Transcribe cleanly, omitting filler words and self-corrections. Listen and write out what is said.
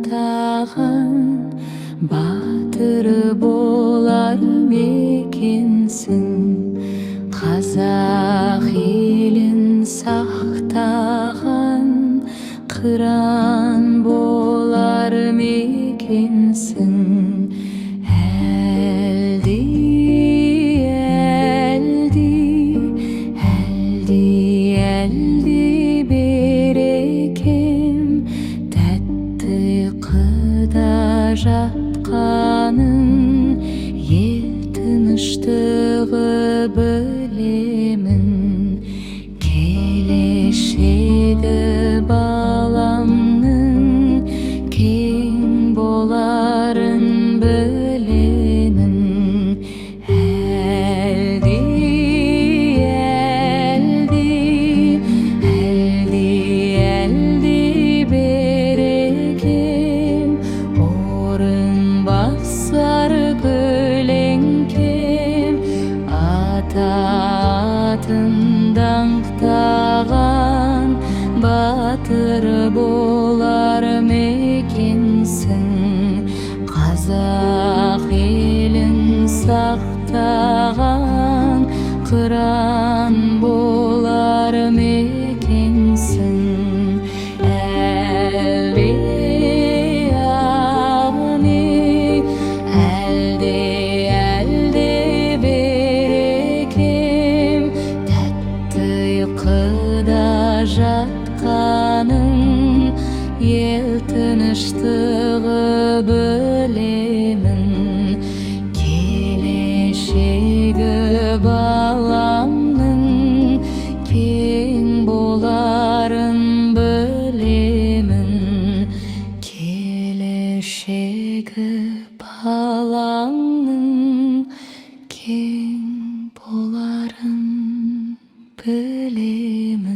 сақтаған батыры болар мекенсің. Қазақ елін сақтаған қыран болар мекенсің. Әлди берекем, тәтті қыда жатқаның, ел тыныштығы білемін. Келешегі баламның кең боларын білемін. Әлди берекем, орын басар көлеңкем, ата атын даңқтаған батыр болар мекенсің. Қазақ елін сақтаған қыран болар мекенсің. Әлди берекем, тәтті ұйқыда жатқаның, ел тыныштығы білемін. Келешегі баламның кең боларын білемін. Келешегі баламның кең боларын білемін.